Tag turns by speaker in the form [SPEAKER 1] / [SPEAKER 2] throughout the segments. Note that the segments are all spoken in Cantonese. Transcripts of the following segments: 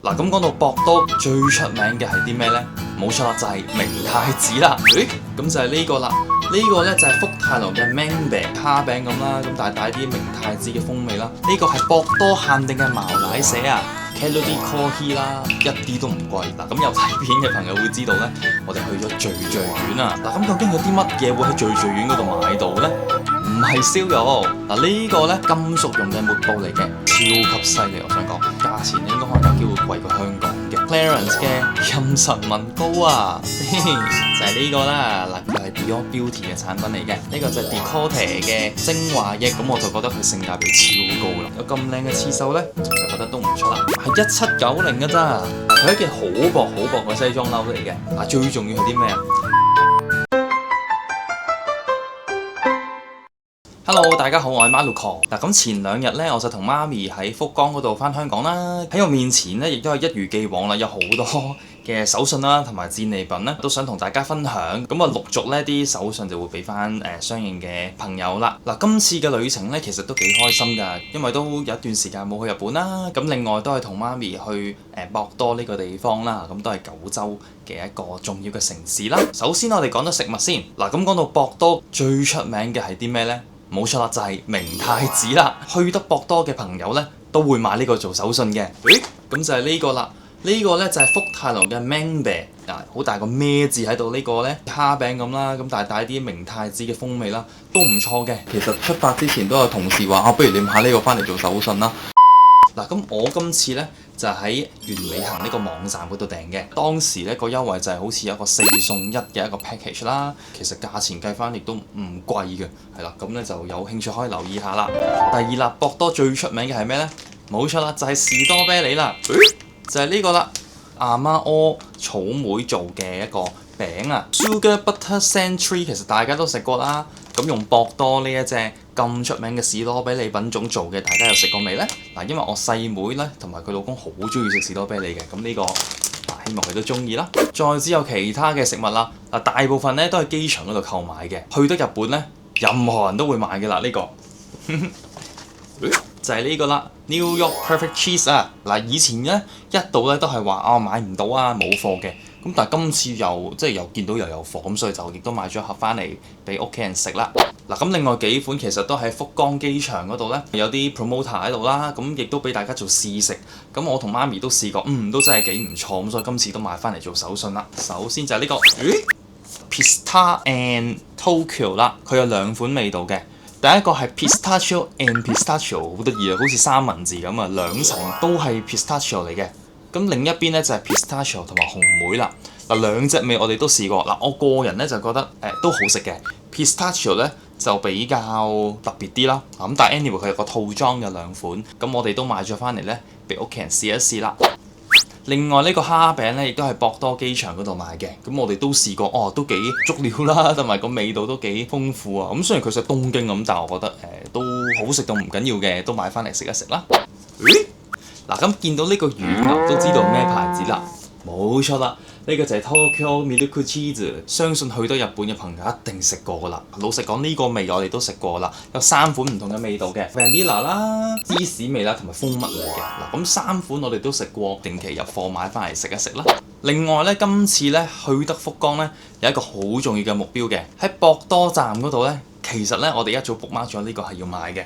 [SPEAKER 1] 嗱，咁講到博多最出名嘅係啲咩呢？冇錯啦，就係明太子啦。咁就係呢個啦。呢個呢就係福泰樓嘅 Manbee 蝦餅咁啦，咁但係帶啲明太子嘅風味啦。呢個係博多限定嘅茅奶蛇啊 ，Calorie Coffee 啦，一啲都唔貴。嗱，咁有睇片嘅朋友會知道呢，我哋去咗聚聚苑啊。嗱，咁究竟有啲乜嘢會喺聚聚苑嗰度買到呢？唔係燒肉，嗱，呢個呢金屬用嘅抹布嚟嘅，超級犀利，我想講，價錢應該可能有機會貴過香港嘅 Clarence 嘅妊娠紋膏啊，就係呢個啦，嗱，佢係 Beyond Beauty 嘅產品嚟嘅，呢個就係 Decote 嘅精華液，咁我就覺得佢性價比超高啦，有咁靚嘅刺繡呢，就覺得都唔錯啦，係1790嘅咋，佢係一件好薄嘅西裝褸嚟嘅，嗱，最重要係啲咩啊？Hello， 大家好，我係 Maluco。嗱，咁前2日呢，我就同媽咪喺福岡嗰度返香港啦。喺我面前呢，亦都係一如既往啦，有好多嘅手信啦，同埋戰利品呢，都想同大家分享。咁啊，陸續呢啲手信就會俾翻相應嘅朋友啦。嗱，今次嘅旅程呢，其實都幾開心㗎，因為都有一段時間冇去日本啦。咁另外都係同媽咪去博多呢個地方啦。咁都係九州嘅一個重要嘅城市啦。首先我哋講咗食物先。嗱，咁講到博多最出名嘅係啲咩呢？冇錯啦，就係明太子啦。去得博多嘅朋友呢，都會買呢個做手信嘅。咁就係呢個啦。呢個呢，就係福泰樓嘅 Manbee，好大個咩字喺度。呢個呢，蝦餅咁啦，咁但係帶啲明太子嘅風味啦，都唔錯嘅。其實出發之前都有同事話不如你買呢個翻嚟做手信啦。嗱，咁我今次呢，就喺原美行呢個網站嗰度訂嘅，當時呢個優惠就係好似有一個4送1嘅一個 package 啦，其實價錢計翻亦都唔貴嘅，係啦，咁呢就有興趣可以留意下啦。第二啦，博多最出名嘅係咩呢？冇錯啦，就係士多啤梨啦，就係呢個啦，阿媽柯草莓做嘅一個餅啊 ，Sugar Butter Century， 其實大家都食過啦。咁用博多呢一隻咁出名嘅士多啤梨品種做嘅，大家有食過未呢？嗱，因為我細妹呢，同埋佢老公好中意食士多啤梨嘅，咁呢個希望佢都中意啦。再之有其他嘅食物啦，嗱，大部分呢都喺機場嗰度購買嘅。去得日本呢，任何人都會買嘅啦，呢個就係呢個啦 ，New York Perfect Cheese 啊！嗱，以前呢，一度呢都係話買唔到啊，冇貨嘅。咁但係今次又見到又有貨，咁所以就亦都買咗一盒翻嚟俾屋企人食啦。嗱，咁另外幾款其實都喺福岡機場嗰度呢，有啲 promoter 喺度啦，咁亦都俾大家做試食。咁我同媽咪都試過，都真係幾唔錯，咁所以今次都買翻嚟做手信啦。首先就係呢個Pista and Tokyo 啦，佢有2款味道嘅。第一個係 Pistachio and Pistachio， 好得意啊，好似三文治咁啊，2層都係 Pistachio 嚟嘅。咁另一邊咧就係 Pistachio 同埋紅莓啦。嗱，兩隻味我哋都試過。嗱，我個人咧就覺得都好食嘅。Pistachio 咧就比較特別啲啦。咁但係 anyway 佢有個套裝嘅2款，咁我哋都買咗翻嚟咧俾屋企人試一試啦。另外呢個蝦餅咧亦都係博多機場嗰度買嘅，咁我哋都試過，都幾足料啦，同埋個味道都幾豐富啊。咁雖然佢係東京咁，但係我覺得都好食到唔緊要嘅，都買翻嚟食一食啦。嗱，咁見到呢個乳牛都知道咩牌子啦，冇錯啦，呢個就係 Tokyo Milk Cheese， 相信去到日本嘅朋友一定食過噶啦。老實講呢個味我哋都食過啦，有3款唔同嘅味道嘅 Vanilla 啦、芝士味啦同埋蜂蜜味嘅。嗱，咁3款我哋都食過，定期入貨買翻嚟食一食啦。另外呢，今次呢去得福岡呢，有一個好重要嘅目標嘅，喺博多站嗰度呢，其實呢，我哋一早 book mark 咗呢個係要買嘅，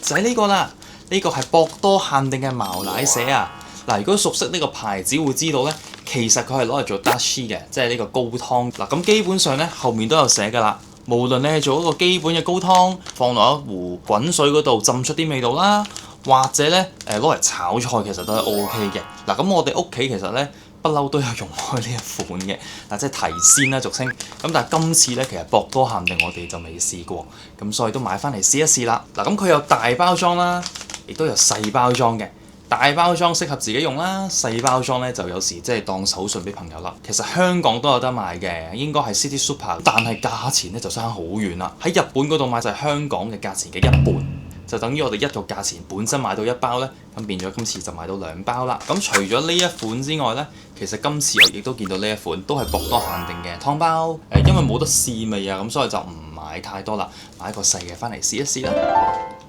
[SPEAKER 1] 就係呢個啦。呢個係博多限定嘅茅奶蛇啊！嗱，如果熟悉呢個牌子會知道呢，其實佢係攞嚟做 dashi 嘅，即係呢個高湯。嗱，咁基本上呢，後面都有寫㗎啦。無論你係做一個基本嘅高湯，放落一壺滾水嗰度浸出啲味道啦，或者呢攞嚟炒菜，其實都係 OK 嘅。嗱，咁我哋屋企其實呢，不嬲都有用開呢一款嘅，嗱，即係提鮮啦俗稱。咁但係今次呢，其實博多限定我哋就未試過，咁所以都買翻嚟試一試啦。嗱，咁佢有大包裝啦，亦都有細包裝嘅。大包裝適合自己用啦，細包裝呢就有時即係當手信俾朋友啦。其實香港都有得賣嘅，應該係 City Super， 但係價錢呢就差好遠啦。喺日本嗰度買就係香港嘅價錢嘅1半，就等於我哋一個價錢本身買到1包呢，咁變咗今次就買到2包啦。咁除咗呢一款之外呢，其實今次我亦都見到呢一款都係博多限定嘅湯包，因為冇得試味啊，咁所以就唔買太多啦，買一個細嘅翻嚟試一試啦。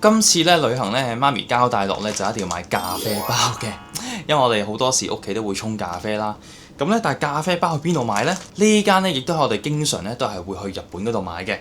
[SPEAKER 1] 今次咧旅行咧，媽咪交代落咧就一定要買咖啡包嘅，因為我哋好多時屋企都會沖咖啡啦。咁咧，但係咖啡包去邊度買呢？呢間咧亦都係我哋經常咧都係會去日本嗰度買嘅。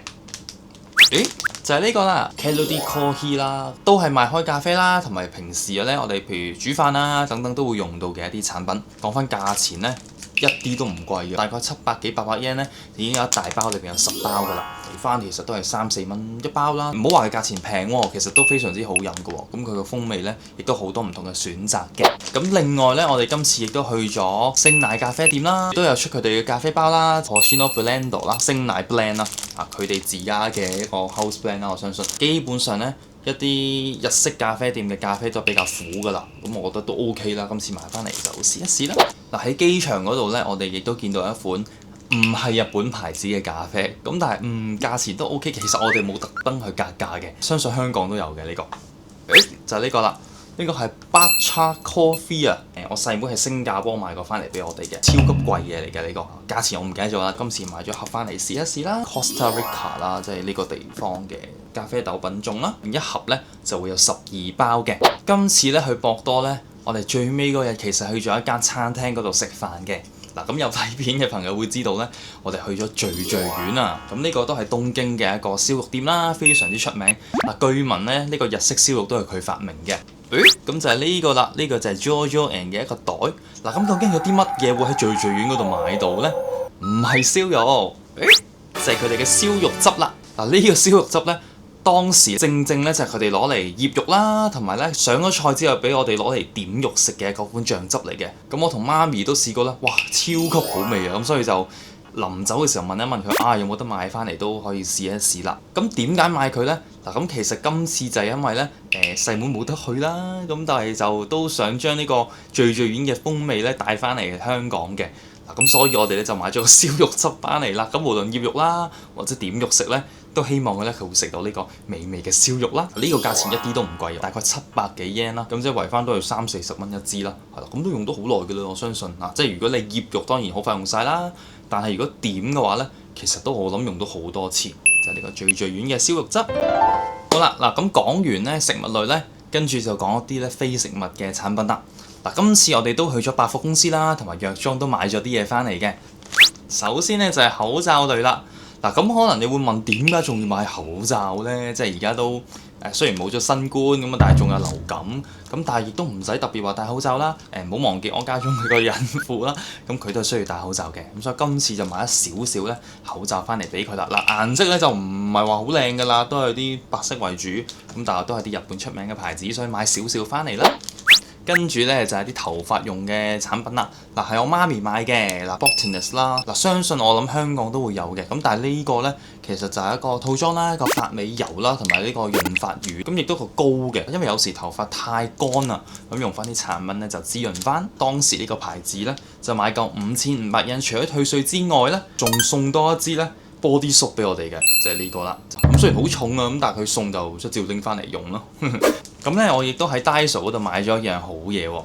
[SPEAKER 1] 誒，就係呢個啦 Calody Coffee 啦，都係賣開咖啡啦，同埋平時咧我哋譬如煮飯啦等等都會用到嘅一啲產品。講翻價錢呢，一啲都唔貴嘅，大概700幾800 yen 咧，已經有一大包，裏邊有10包噶啦。嚟翻其實都係3、4蚊一包啦，唔好話佢價錢平喎，其實都非常之好飲嘅喎。咁佢個風味咧，亦都好多唔同嘅選擇嘅。咁另外咧，我哋今次亦都去咗星奶咖啡店啦，都有出佢哋嘅咖啡包啦 Hoshino Blend 啦，星奶 blend 啦，佢哋自家嘅一個 house blend 啦，我相信基本上咧。一啲日式咖啡店嘅咖啡都比較苦㗎啦，咁我覺得都 OK 啦。今次買翻嚟就試一試啦。嗱，喺機場嗰度呢，我哋亦都見到一款唔係日本牌子嘅咖啡，咁但係價錢都 OK。其實我哋冇特登去格價嘅，相信香港都有嘅呢個。就係呢個啦。呢個係 Batcha Coffee 啊！我細妹喺新加坡買過翻嚟俾我哋嘅，超級貴嘢嚟嘅呢個，價錢我唔記得咗啦。今次買咗盒翻嚟試一試啦。Costa Rica 啦，即係呢個地方嘅咖啡豆品種啦。一盒呢就會有12包嘅。今次呢去博多呢，我哋最尾嗰日其實去咗一間餐廳嗰度食飯嘅。嗱，咁有睇片嘅朋友會知道呢，我哋去咗聚聚苑啊。咁呢個都係東京嘅一個燒肉店啦，非常之出名。嗱，據聞呢，呢個日式燒肉都係佢發明嘅。咁就係呢個啦，呢個就係 Jojo and 嘅一個袋。嗱，咁究竟有啲乜嘢會喺聚聚苑嗰度買到呢？唔係燒肉，就係佢哋嘅燒肉汁啦。嗱，呢個燒肉汁呢，當時正正呢就係佢哋攞嚟醃肉啦，同埋呢上咗菜之後俾我哋攞嚟點肉食嘅嗰款醬汁嚟嘅。咁我同媽咪都試過啦，哇，超級好味啊！咁所以就臨走嘅時候問一問佢有冇得買翻嚟都可以試一試啦。咁點解買佢呢？嗱，咁其實今次就係因為呢，細妹冇得去啦，咁但係就都想將呢個聚聚苑嘅風味呢帶翻嚟香港嘅。嗱，咁所以我哋呢就買咗個燒肉汁翻嚟啦。咁無論醃肉啦或者點肉食呢，都希望佢呢佢會食到呢個美味嘅燒肉啦。呢個價錢一啲都唔貴，大概700幾 yen 啦，咁即係圍翻都要30-40蚊一支啦。係啦，咁都用到好耐嘅啦，我相信嗱。即係如果你醃肉當然好快用晒啦，但係如果點嘅話呢，其實都我諗用到好多次。就係呢個聚聚苑嘅燒肉汁。好啦，嗱，咁講完呢食物類呢，跟住就講一啲呢非食物嘅產品啦。嗱，今次我哋都去咗百貨公司啦，同埋藥妝都買咗啲嘢翻嚟嘅。首先呢，就係口罩類啦。嗱，咁可能你會問點解仲要買口罩呢？即係而家都雖然冇咗新冠咁啊，但係仲有流感咁，但係亦都唔使特別話戴口罩啦。唔好忘記我家中佢個孕婦啦，咁佢都係需要戴口罩嘅。咁所以今次就買咗少少咧口罩翻嚟俾佢啦。嗱，顏色咧就唔係話好靚㗎啦，都係啲白色為主。咁但係都係啲日本出名嘅牌子，所以買少少翻嚟啦。跟住咧就係啲頭髮用嘅產品啦。嗱，係我媽咪買嘅嗱 Botanist 啦。嗱，相信我諗香港都會有嘅。咁但係呢個咧其實就係一個套裝啦，一個髮尾油啦，同埋呢個潤髮乳。咁亦都個膏嘅，因為有時頭髮太乾啦，咁用翻啲產品咧就滋潤翻。當時呢個牌子咧就買夠5500 yen，除咗退稅之外咧，仲送多一支咧body soap 俾我哋嘅，就係呢個啦。咁雖然好重啊，咁但係佢送就照拎翻嚟用咯。咁咧，我亦都喺 Daiso 嗰度買咗一樣好嘢喎，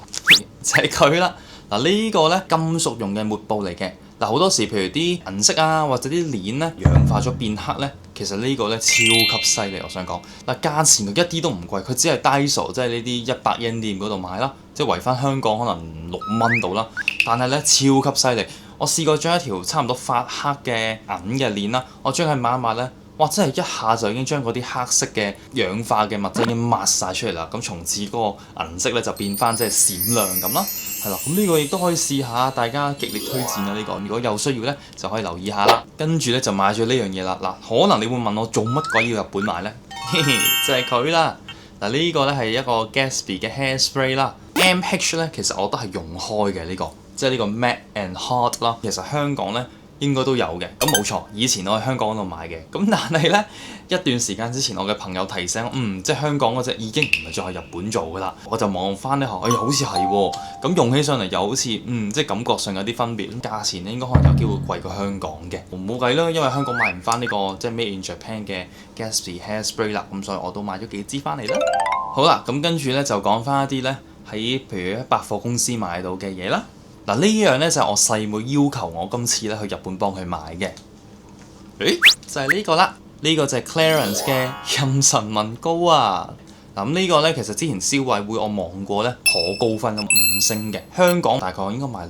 [SPEAKER 1] 就係佢啦。嗱，呢個咧金屬用嘅抹布嚟嘅。嗱，好多時譬如啲銀色啊，或者啲鏈咧氧化咗變黑咧，其實呢個咧超級犀利。我想講嗱，價錢佢一啲都唔貴，佢只係 Daiso 即係呢啲100 yen 店嗰度買啦，即係圍翻香港可能6蚊到啦。但係咧超級犀利，我試過將一條差唔多發黑嘅銀嘅鏈啦，我將佢抹一抹咧。哇！真係一下就已經將嗰啲黑色嘅氧化嘅物質已經抹晒出嚟啦。咁從此嗰個銀色咧就變翻即係閃亮咁啦。係啦，咁呢個亦都可以試下，大家極力推薦啊！呢個如果有需要咧，就可以留意下啦。跟住咧就買咗呢樣嘢啦。嗱，可能你會問我做乜鬼要日本買咧？就係佢啦。嗱，呢個咧係一個 Gatsby 嘅 hairspray 啦。MH 咧其實我都係用開嘅呢個，即係呢個 Matte and Hard 啦。其實香港咧應該都有嘅，咁冇錯。以前我喺香港嗰度買嘅，咁但係呢一段時間之前，我嘅朋友提醒我，即係香港嗰隻已經唔係再係日本做㗎啦。我就望翻呢下，好似係喎，咁用起上嚟又好似即係感覺上有啲分別。咁價錢咧應該可能有機會貴過香港嘅，冇計啦，因為香港買唔翻呢個即係 Made in Japan 嘅 Gatsby Hairspray 啦，咁所以我都買咗幾支翻嚟啦。好啦，咁跟住呢就講翻一啲呢喺譬如喺百貨公司買到嘅嘢啦。嗱，呢樣咧就係我細妹要求我今次咧去日本幫佢買嘅，就係呢個啦。呢個就係 Clarins 嘅妊娠紋膏啊。嗱咁呢個呢，其實之前消委會我望過呢，頗高分咁5星嘅，香港大概應該賣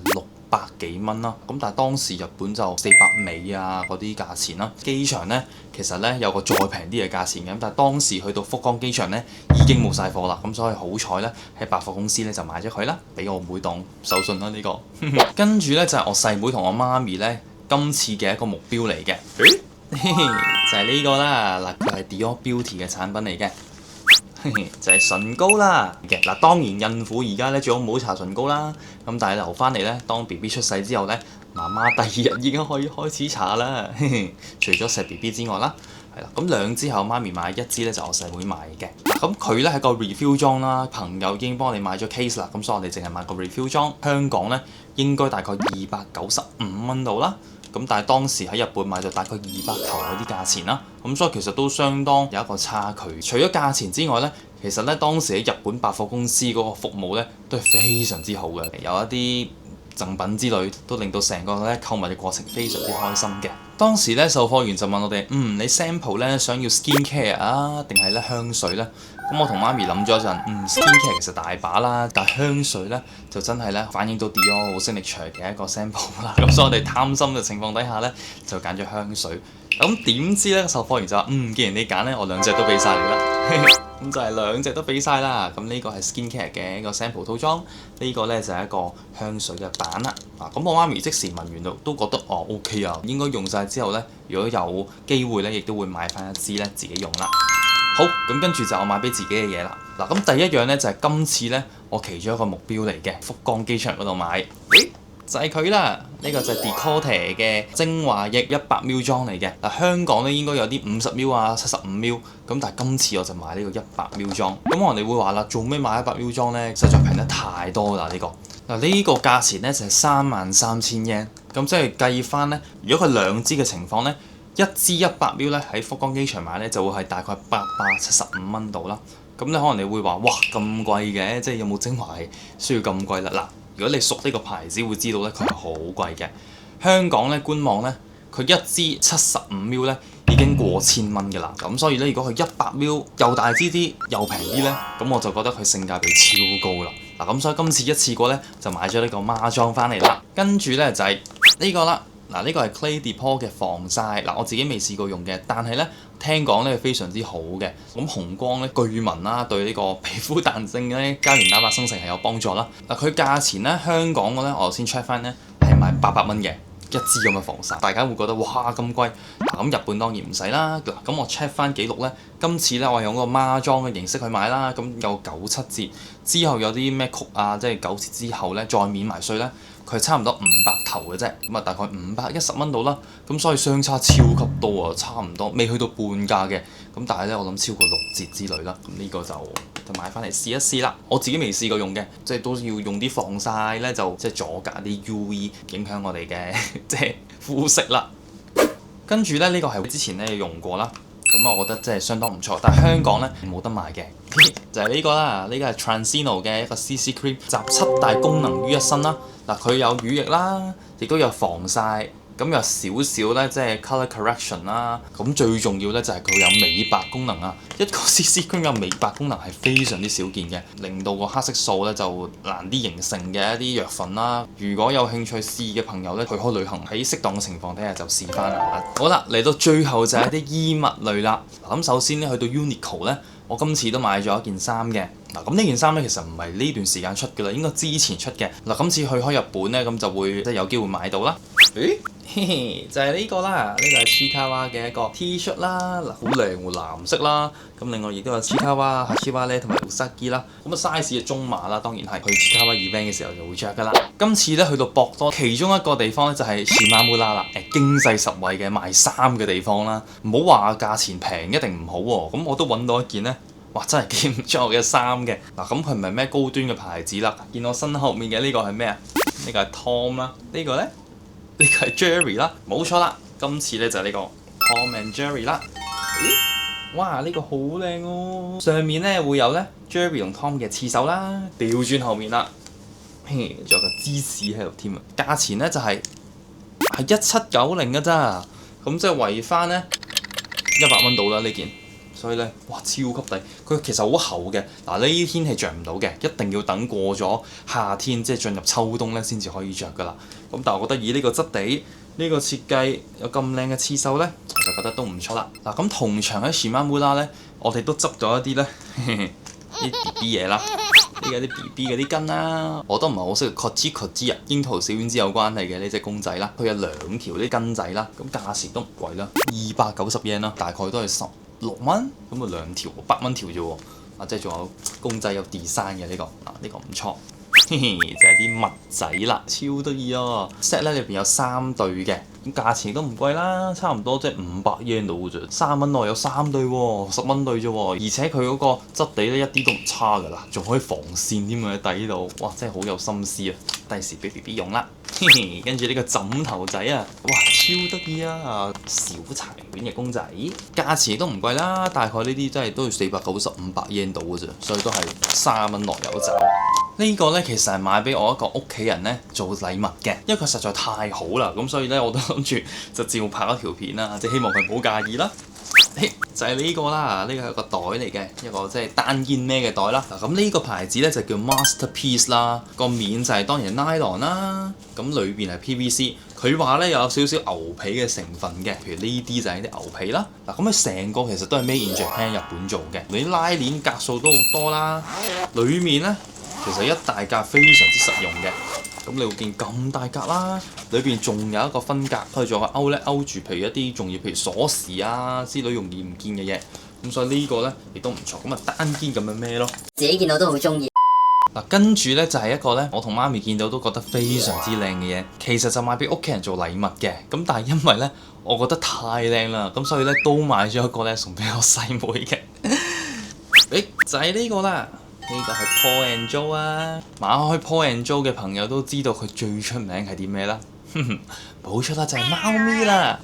[SPEAKER 1] 600幾蚊啦。咁但係當時日本就400尾啊嗰啲價錢啦。機場呢，其實呢有個再平啲嘅價錢嘅，但係當時去到福岡機場呢已經冇晒貨啦。咁所以好彩呢，喺百貨公司呢就買咗佢啦，俾我妹當手信啦呢個。跟住呢，就係我細妹同我媽咪呢，今次嘅一個目標嚟嘅，就係呢個啦。嗱，佢係 Dior Beauty 嘅產品嚟嘅。就係唇膏啦嘅嗱，當然孕婦而家咧最好唔好搽唇膏啦。咁但係留翻嚟咧，當 BB 出世之後咧，媽媽第2日已經可以開始搽啦。除咗錫 BB 之外啦，係啦，咁2支後媽咪買1支咧就我細妹買嘅。咁佢咧係個 refill 裝啦，朋友已經幫你買咗 case 啦，咁所以我哋淨係買個 refill 裝。香港咧應該大概295蚊度啦。咁但係當時喺日本買就大概200頭嗰啲價錢啦，咁所以其實都相當有一個差距。除咗價錢之外呢，其實呢當時喺日本百貨公司嗰個服務呢都係非常之好嘅，有一啲贈品之類都令到成個咧購物嘅過程非常之開心嘅。當時咧售貨員就問我哋，你 sample 咧想要 skin care 啊，定係咧香水咧？咁我同媽咪諗咗一陣，skin care 其實大把啦，但係香水咧就真係咧反映到 Dior 好signature嘅一個 sample 啦。咁所以我哋貪心嘅情況底下咧，就揀咗香水。咁點知咧售貨員就話，既然你揀咧，我2隻都俾晒你啦。咁就係2隻都俾晒啦。咁呢個係 skin care 嘅一個 sample 套裝，呢個咧就係一個香水嘅版啦。咁我媽咪即時聞完都覺得OK啊，應該用晒之後咧，如果有機會咧，亦都會買翻1支咧自己用啦。好，咁跟住就我買俾自己嘅嘢啦。嗱，咁第一樣咧就係今次咧我其中一個目標嚟嘅，福岡機場嗰度買，就係佢啦。呢個就係 Decote 嘅精華液100ml 裝嚟嘅。嗱，香港咧應該有啲50ml 啊、75ml，咁但係今次我就買呢個100ml 裝。咁我哋會話啦，做咩買100ml 裝咧？實在平得太多啦呢個。嗱，呢個價錢咧就係33,000 yen，咁即係計翻咧，如果佢2支嘅情況咧。1支100ml咧喺福岡機場買咧就會係大概875蚊度啦。咁你可能你會話哇咁貴嘅，即係有冇精華係需要咁貴啦？嗱，如果你熟呢個牌子會知道咧佢係好貴嘅。香港咧官網咧佢1支75ml咧已經過千蚊㗎啦。咁所以咧如果佢100ml又大支啲又平啲咧，咁我就覺得佢性價比超高啦。嗱，咁所以今次一次過咧就買咗呢個孖裝翻嚟啦。跟住咧就係呢個啦。嗱，呢個係 Clé de Peau 嘅防曬。嗱，我自己未試過用嘅，但係咧聽講咧非常之好嘅。咁紅光咧據聞啦對呢個皮膚彈性咧膠原蛋白生成係有幫助啦。嗱，佢價錢咧香港嘅咧我先 check 翻咧係賣800蚊嘅1支咁嘅防曬，大家會覺得哇咁貴。嗱，咁日本當然唔使啦。嗱，咁我 check 翻記錄咧，今次咧我係用個孖裝嘅形式去買啦，咁有97折，之後有啲咩曲啊，即係9折之後咧再免埋稅咧。佢差唔多500頭嘅啫，咁啊大概510蚊到啦，咁所以相差超級多啊，差唔多未去到半價嘅，咁但係咧我諗超過6折之類啦，咁呢個就買翻嚟試一試啦。我自己未試過用嘅，即係都要用啲防曬咧，就即係阻隔啲 UV 影響我哋嘅即係膚色啦。跟住咧呢個係之前咧用過啦，咁我覺得真係相當唔錯，但係香港咧冇得賣嘅。就係呢個啦，呢個係 Transino 嘅一個 CC Cream， 集7大功能於一身啦。嗱，佢有乳液啦，亦都有防曬，咁有少少咧即係 colour correction 啦。咁最重要咧就係佢有美白功能啊！一個 CC Cream 有美白功能係非常之少見嘅，令到個黑色素咧就難啲形成嘅一啲藥粉啦。如果有興趣試嘅朋友咧，去開旅行喺適當嘅情況底下就試翻啦。好啦，嚟到最後就係一啲衣物類啦。咁首先咧去到 Uniqlo 咧。我今次都買咗一件衫嘅。嗱，咁呢件衫咧其實唔係呢段時間出嘅啦，應該之前出嘅。嗱，今次去開日本咧，咁就會即係有機會買到啦。就係呢個啦，呢個係 Chiikawa 嘅一個 T 恤啦，嗱，好靚喎，藍色啦。咁另外亦都有 Chiikawa、Hachiwa 咧同埋 Usagi 啦。咁啊 size 嘅中碼啦，當然係去 Chiikawa event 嘅時候就會着噶啦。今次咧去到博多，其中一個地方咧就係 Shimamura 啦，經濟實惠嘅賣衫嘅地方啦。唔好話價錢平一定唔好喎，咁我都揾到一件咧。哇！真係幾唔錯嘅衫嘅。嗱，咁佢唔係咩高端嘅牌子啦。見我身後面嘅呢個係咩啊？呢個係 Tom 啦。呢個咧，呢個係 Jerry 啦。冇錯啦，今次咧就係呢個 Tom and Jerry 啦。咦？哇！呢個好靚喎。上面咧會有咧 Jerry 同 Tom 嘅刺繡啦。調轉後面啦，仲有個芝士喺度添啊。價錢咧就係1790嘅咋。咁即係圍翻咧100蚊到啦呢件。所以咧，哇，超級抵！佢其實好厚嘅，嗱呢啲天氣着唔到嘅，一定要等過咗夏天，即係進入秋冬咧先至可以着噶啦。咁但係我覺得以呢個質地、呢個設計有咁靚嘅刺繡咧，我就覺得都唔錯啦。嗱咁同場喺 Shimamura 咧，我哋都執咗一啲咧啲 BB 嘢啦，呢個啲 BB 嗰啲巾啦，我都唔係好識 Koji 啊，櫻桃小丸子有關係嘅呢隻公仔啦，佢有2條啲巾仔啦，咁價錢都唔貴啦，290 yen 啦，大概都係16蚊，咁啊2條8蚊條啫喎，啊即係仲有公仔有 design 嘅呢個，呢個唔錯。就係啲襪仔啦，超得意啊 ！set 咧裏邊有3對嘅，咁價錢都唔貴啦，差唔多即係500 yen 到嘅啫，3蚊內有3對喎，10蚊對啫喎，而且佢嗰個質地咧一啲都唔差㗎啦，仲可以防線添啊喺底度，哇真係好有心思啊！第時俾 BB 用啦，跟住呢個枕頭仔啊，哇超得意啊！小柴犬嘅公仔，價錢都唔貴啦，大概呢啲真係都要490、500 yen 到嘅啫，所以都係3蚊內有找。呢個呢，其實係買俾我一個屋企人呢做禮物嘅，因為佢實在太好啦，咁所以呢，我都諗住就照拍一條片啦，即係希望佢唔好介意啦。就係呢個啦，呢個係個袋嚟嘅，一個即係單肩孭嘅袋啦。嗱咁呢個牌子呢，就叫 Masterpiece 啦，個面就係當然 nylon 啦，咁裏邊係 PVC。佢話呢，有少少牛皮嘅成分嘅，譬如呢啲就係啲牛皮啦。嗱咁佢成個其實都係 made in Japan 日本做嘅，你拉鏈格數都好多啦，裏面呢，其實一大格非常之實用嘅。咁你會見咁大格啦，裏邊仲有一個分隔，可以做個勾咧勾住，譬如一啲重要，譬如鎖匙啊之類容易唔見嘅嘢。咁所以呢個咧亦都唔錯，咁啊單肩咁樣孭咯。
[SPEAKER 2] 自己見到都好中意。
[SPEAKER 1] 嗱，跟住咧就係一個咧，我同媽咪見到都覺得非常之靚嘅嘢，其實就買俾屋企人做禮物嘅。咁但係因為咧，我覺得太靚啦，咁所以咧都買咗一個咧送俾我細妹嘅。就係呢個啦。呢個係 Paul and Joe 啊，買開 Paul and Joe 嘅朋友都知道佢最出名係啲咩啦？冇錯啦，就係貓咪啦。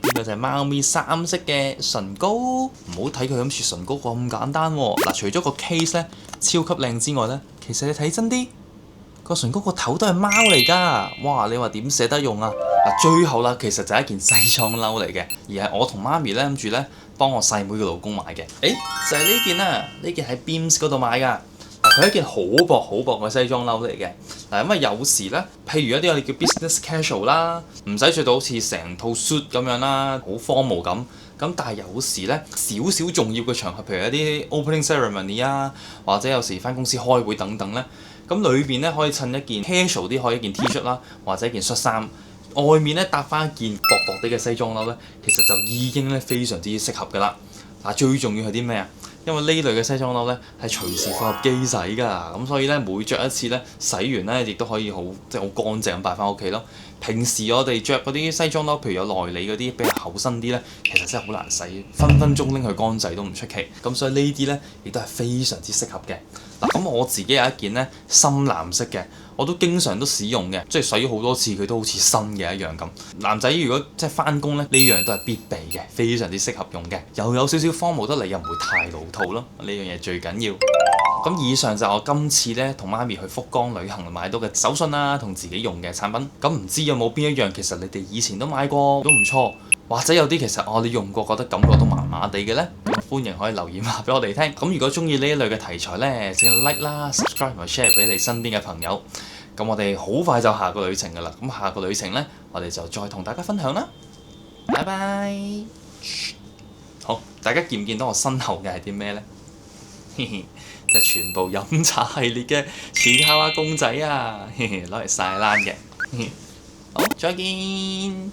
[SPEAKER 1] 呢個就係貓咪3色嘅唇膏，唔好睇佢咁似唇膏咁簡單喎。嗱，除咗個 case 咧超級靚之外咧，其實你睇真啲，個唇膏個頭都係貓嚟㗎。哇！你話點捨得用啊？嗱，最後啦，其實就係一件西裝褸嚟嘅，而係我同媽咪咧諗住咧幫我細妹嘅老公買嘅。就係呢件啦，呢件喺 Beams 嗰度買㗎。佢係一件好薄好薄嘅西裝褸嚟嘅。嗱，因為有時咧，譬如一啲我哋叫 business casual 啦，唔使着到好似成套 suit 咁樣啦，好 formal 咁。咁但係有時咧，少少重要嘅場合，譬如一啲 opening ceremony 啊，或者有時返公司開會等等咧，咁裏邊咧可以襯一件 casual 啲，可以一件 T 恤啦，或者一件恤衫。外面咧搭翻一件薄薄啲嘅西裝褸咧，其實就已經咧非常之適合㗎啦。嗱，最重要係啲咩啊？因為呢類嘅西裝褸咧係隨時放入機洗㗎，咁所以咧每着一次咧洗完咧亦都可以好即係好乾淨咁擺翻屋企咯。平時我哋着嗰啲西裝褸，譬如有內裏嗰啲比較厚身啲咧，其實真係好難洗，分分鐘拎去乾洗都唔出奇。咁所以呢啲咧亦都係非常之適合嘅。嗱，咁我自己有一件咧深藍色嘅，我都經常都使用嘅，即係洗咗好多次佢都好似新嘅一樣咁。男仔如果即係翻工咧，呢樣都係必備嘅，非常之適合用嘅，又有少少formal得嚟，又唔會太老套咯。呢樣嘢最緊要。咁以上就係我今次咧同媽咪去福岡旅行買到嘅手信啦，同自己用嘅產品。咁唔知有冇邊一樣其實你哋以前都買過都唔錯，或者有啲其實你用過覺得感覺都麻麻地嘅呢？歡迎可以留言話俾我哋聽。咁如果中意呢一類嘅題材呢，請 like 啦、subscribe 同埋 share 俾你身邊嘅朋友。咁我哋好快就下個旅程㗎啦。咁下個旅程呢，我哋就再同大家分享啦。拜拜。好，大家見唔見到我身後嘅係啲咩呢？就係全部飲茶系列嘅雪卡哇公仔啊，攞嚟晒冷嘅。好，再見。